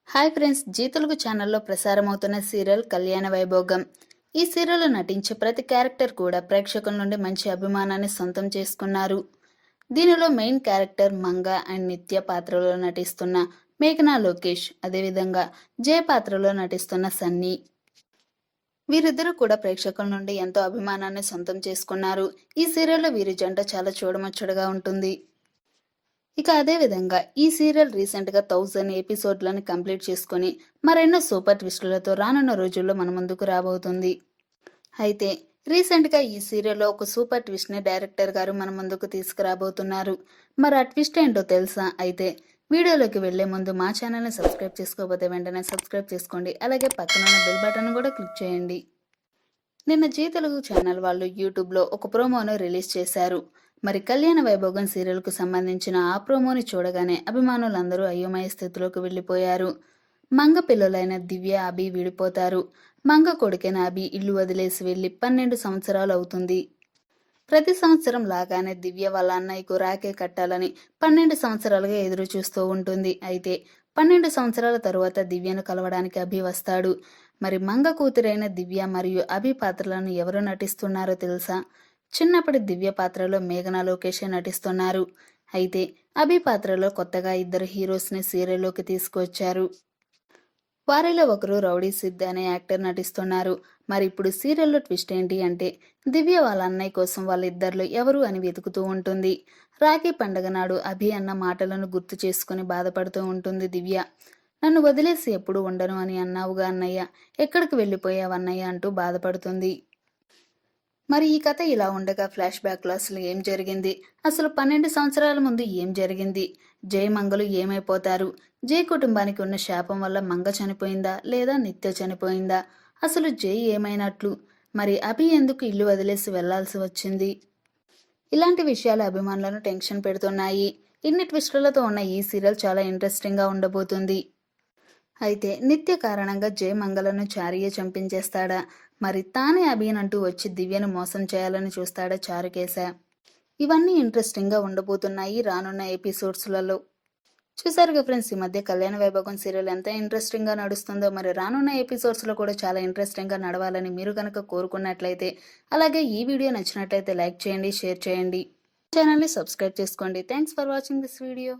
Hi friends, G Telugu ఛానల్లో ప్రసారమవుతున్న serial కళ్యాణ వైభోగం. ఈ సీరియల్లో నటించే ప్రతి క్యారెక్టర్ కూడా ప్రేక్షకుల నుండి మంచి అభిమానాన్ని సొంతం చేసుకున్నారు. దీనిలో మెయిన్ క్యారెక్టర్ మంగ అండ్ నిత్య పాత్రలో నటిస్తున్న మేఘనా లోకేష్, అదేవిధంగా జయ పాత్రలో నటిస్తున్న సన్నీ. వీరిద్దరూ కూడా ప్రేక్షకుల నుండి ఎంతో అభిమానాన్ని సొంతం చేసుకున్నారు. ఈ సీరియల్లో వీరి జంట చాలా చూడముచ్చటగా ఉంటుంది. ఇక అదే విధంగా ఈ సీరియల్ రీసెంట్ గా 1000 ఎపిసోడ్లను కంప్లీట్ చేసుకుని మరెన్నో సూపర్ ట్విస్టులతో రానున్న రోజుల్లో మన ముందుకు రాబోతుంది. అయితే రీసెంట్ గా ఈ సీరియల్లో ఒక సూపర్ ట్విస్ట్ ని డైరెక్టర్ గారు మన ముందుకు తీసుకురాబోతున్నారు. మరి ఆ ట్విస్ట్ ఏంటో తెలుసా? అయితే వీడియోలోకి వెళ్లే ముందు మా ఛానల్ ని సబ్స్క్రైబ్ చేసుకోకపోతే వెంటనే సబ్స్క్రైబ్ చేసుకోండి. అలాగే పక్కన ఉన్న బెల్ బటన్ కూడా క్లిక్ చేయండి. నిన్న జీ తెలుగు ఛానల్ వాళ్ళు యూట్యూబ్లో ఒక ప్రోమోను రిలీజ్ చేశారు. మరి కళ్యాణ వైభోగం సీరియల్కు సంబంధించిన ఆ ప్రోమోని చూడగానే అభిమానులందరూ అయోమయ స్థితిలోకి వెళ్ళిపోయారు. మంగ పిల్లలైన దివ్య, అభి విడిపోతారు. మంగ కొడుకైన అభి ఇల్లు వదిలేసి వెళ్లి 12 సంవత్సరాలు అవుతుంది. ప్రతి సంవత్సరం లాగానే దివ్య వాళ్ళ అన్నయ్యకు రాఖీ కట్టాలని 12 సంవత్సరాలుగా ఎదురు చూస్తూ ఉంటుంది. అయితే 12 సంవత్సరాల తరువాత దివ్యను కలవడానికి అభి వస్తాడు. మరి మంగ కూతురైన దివ్య మరియు అభి పాత్రలను ఎవరు నటిస్తున్నారో తెలుసా? చిన్నప్పటి దివ్య పాత్రలో మేఘనా లోకేష్ నటిస్తున్నారు. అయితే అభి పాత్రలో కొత్తగా 2 హీరోస్ని సీరియల్లోకి తీసుకువచ్చారు. వారిలో ఒకరు రౌడీ సిద్ధ్ అనే యాక్టర్ నటిస్తున్నారు. మరి ఇప్పుడు సీరియల్లో ట్విస్ట్ ఏంటి అంటే, దివ్య వాళ్ళ అన్నయ్య కోసం వాళ్ళిద్దరిలో ఎవరు అని వెతుకుతూ ఉంటుంది. రాఖీ పండగ నాడు అభి అన్న మాటలను గుర్తు చేసుకుని బాధపడుతూ ఉంటుంది దివ్య. నన్ను వదిలేసి ఎప్పుడు ఉండను అని అన్నావుగా అన్నయ్య, ఎక్కడికి వెళ్ళిపోయావన్నయ్య అంటూ బాధపడుతుంది. మరి ఈ కథ ఇలా ఉండగా ఫ్లాష్ బ్యాక్లో అసలు ఏం జరిగింది, అసలు 12 సంవత్సరాల ముందు ఏం జరిగింది, జై మంగలు ఏమైపోతారు, జై కుటుంబానికి ఉన్న శాపం వల్ల మంగ చనిపోయిందా లేదా నిత్య చనిపోయిందా, అసలు జై ఏమైనట్లు, మరి అభి ఎందుకు ఇల్లు వదిలేసి వెళ్లాల్సి వచ్చింది, ఇలాంటి విషయాలు అభిమానులను టెన్షన్ పెడుతున్నాయి. ఇన్ని ట్విస్టులతో ఉన్న ఈ సీరియల్ చాలా ఇంట్రెస్టింగ్ గా ఉండబోతుంది. అయితే నిత్య కారణంగా జయ మంగళను చారియే చంపించేస్తాడా, మరి తానే అభినంటూ వచ్చి దివ్యను మోసం చేయాలని చూస్తాడా చారుకేశ? ఇవన్నీ ఇంట్రెస్టింగ్ గా ఉండబోతున్నాయి రానున్న ఎపిసోడ్స్లలో. చూసారుగా ఫ్రెండ్స్, ఈ మధ్య కళ్యాణ వైభోగం సీరియల్ ఎంత ఇంట్రెస్టింగ్ గా నడుస్తుందో. మరి రానున్న ఎపిసోడ్స్ లో కూడా చాలా ఇంట్రెస్టింగ్ గా నడవాలని మీరు కనుక కోరుకున్నట్లయితే, అలాగే ఈ వీడియో నచ్చినట్లయితే లైక్ చేయండి, షేర్ చేయండి, ఛానల్ ని సబ్స్క్రైబ్ చేసుకోండి. Thanks for watching this video.